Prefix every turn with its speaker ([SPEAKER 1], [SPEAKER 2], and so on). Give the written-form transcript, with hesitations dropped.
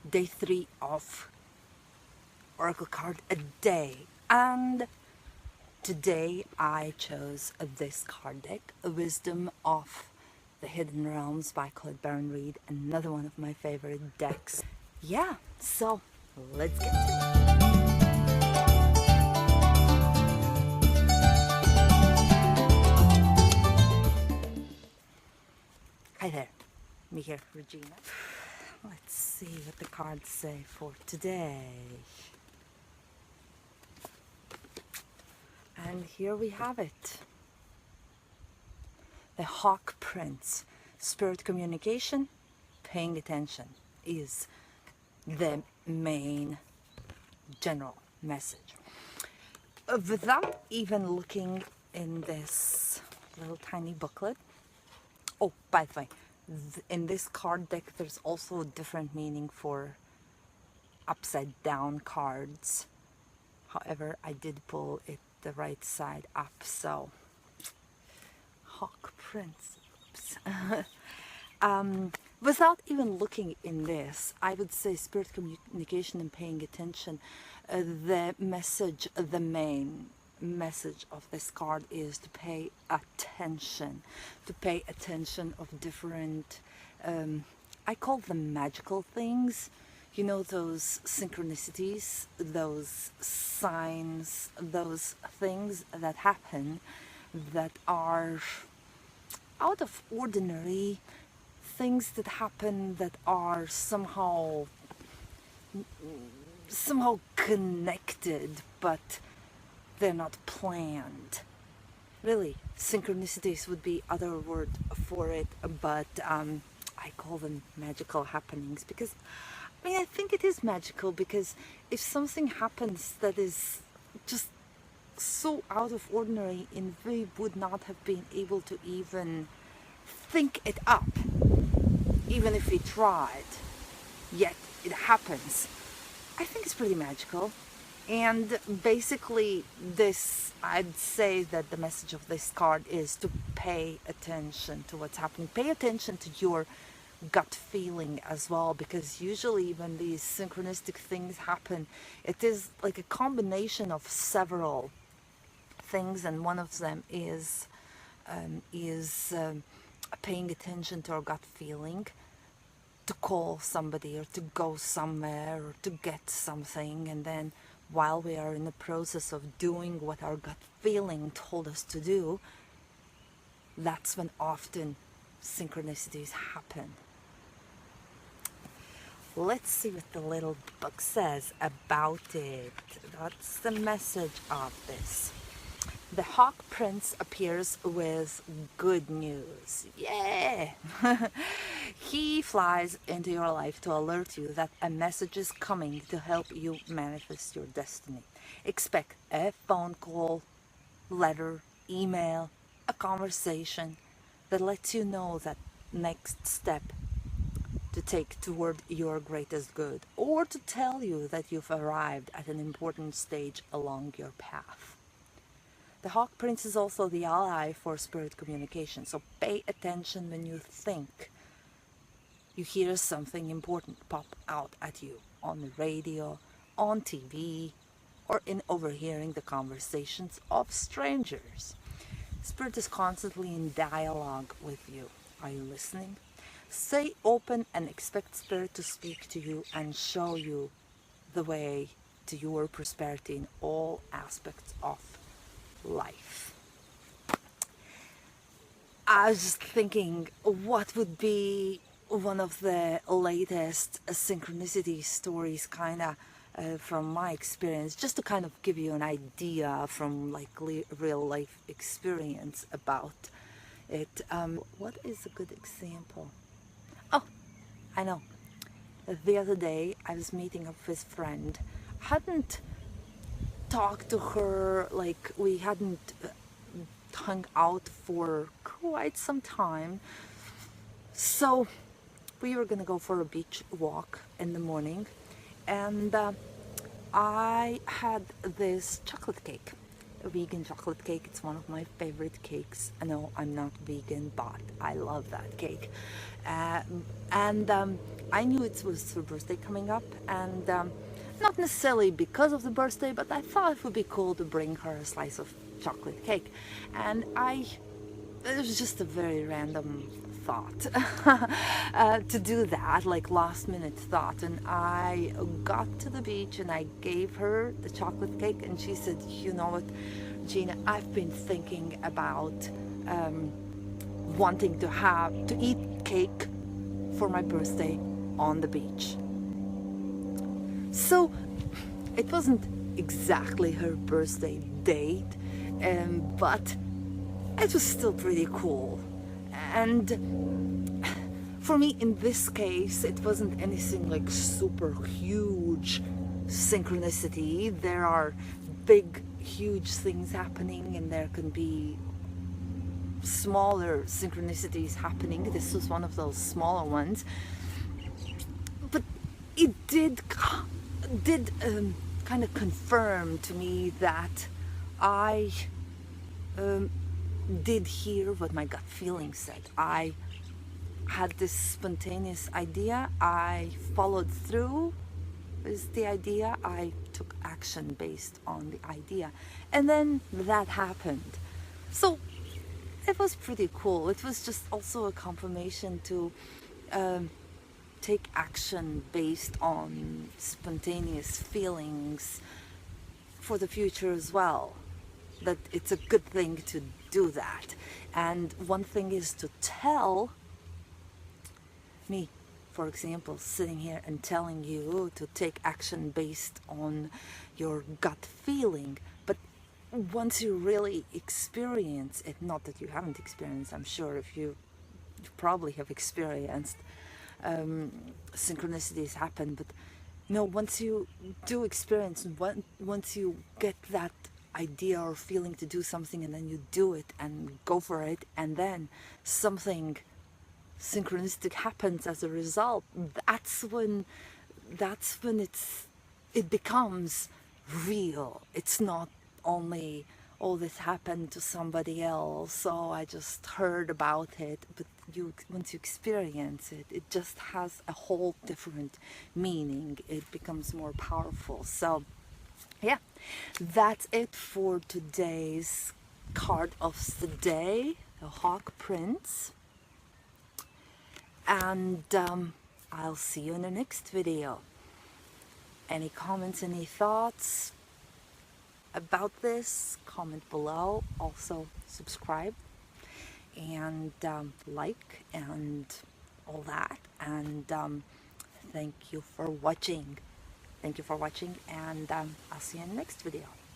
[SPEAKER 1] day 3 of Oracle card a day, and today I chose this card deck, Wisdom of the Hidden Realms by Claude Baron Reed, another one of my favorite decks. Yeah, so let's get to it. Hi there, me here, ReGina. Let's see what the cards say for today. And here we have it. The Hawk Prince. Spirit communication, paying attention is the main general message. Without even looking in this little tiny booklet. Oh, by the way, in this card deck there's also a different meaning for upside down cards. However, I did pull it the right side up, so Hawk Prince. Without even looking in this, I would say spirit communication and paying attention. The message, the main message of this card is to pay attention. To pay attention of different, I call them magical things. You know, those synchronicities, those signs, those things that happen that are out of ordinary, things that happen that are somehow connected, but they're not planned. Really, synchronicities would be other word for it, but I call them magical happenings because I think it is magical, because if something happens that is just so out of ordinary and we would not have been able to even think it up, even if we tried, yet it happens, I think it's pretty magical. And basically this, I'd say that the message of this card is to pay attention to what's happening. Pay attention to your gut feeling as well, because usually when these synchronistic things happen, it is like a combination of several things, and one of them is paying attention to our gut feeling, to call somebody or to go somewhere or to get something, and then while we are in the process of doing what our gut feeling told us to do, that's when often synchronicities happen. Let's see what the little book says about it. That's the message of this. The Hawk Prince appears with good news. Yeah! He flies into your life to alert you that a message is coming to help you manifest your destiny. Expect a phone call, letter, email, a conversation that lets you know that next step to take toward your greatest good, or to tell you that you've arrived at an important stage along your path. The Hawk Prince is also the ally for spirit communication, so pay attention when you think you hear something important pop out at you on the radio, on TV, or in overhearing the conversations of strangers. Spirit is constantly in dialogue with you. Are you listening? Stay open and expect Spirit to speak to you and show you the way to your prosperity in all aspects of life. I was just thinking, what would be one of the latest synchronicity stories, kind of from my experience, just to kind of give you an idea from like real life experience about it. What is a good example? Oh, I know. The other day I was meeting up with a friend. I hadn't talked to her, like we hadn't hung out for quite some time. So we were gonna go for a beach walk in the morning, and I had this chocolate cake, a vegan chocolate cake. It's one of my favorite cakes. I know I'm not vegan, but I love that cake. And I knew it was her birthday coming up, and not necessarily because of the birthday, but I thought it would be cool to bring her a slice of chocolate cake. And it was just a very random thought to do that, like last minute thought. And I got to the beach and I gave her the chocolate cake, and she said, you know what, Gina, I've been thinking about wanting to eat cake for my birthday on the beach. So it wasn't exactly her birthday date, but it was still pretty cool. And for me, in this case, it wasn't anything like super huge synchronicity. There are big, huge things happening, and there can be smaller synchronicities happening. This was one of those smaller ones, but it did kind of confirm to me that I did hear what my gut feeling said. I had this spontaneous idea, I followed through with the idea, I took action based on the idea, and then that happened. So it was pretty cool. It was just also a confirmation to take action based on spontaneous feelings for the future as well. That it's a good thing to do that. And one thing is to tell me, for example, sitting here and telling you to take action based on your gut feeling. But once you really experience it, not that you haven't experienced, I'm sure if you probably have experienced synchronicities happen, but once you do experience, once you get that idea or feeling to do something, and then you do it and go for it, and then something synchronistic happens as a result, that's when it becomes real. It's not only, oh, this happened to somebody else, so I just heard about it, but once you experience it, it just has a whole different meaning. It becomes more powerful. So yeah, that's it for today's card of the day, the Hawk Prince. And I'll see you in the next video. Any comments, any thoughts about this? Comment below. Also subscribe and like and all that. And thank you for watching. Thank you for watching, and I'll see you in the next video.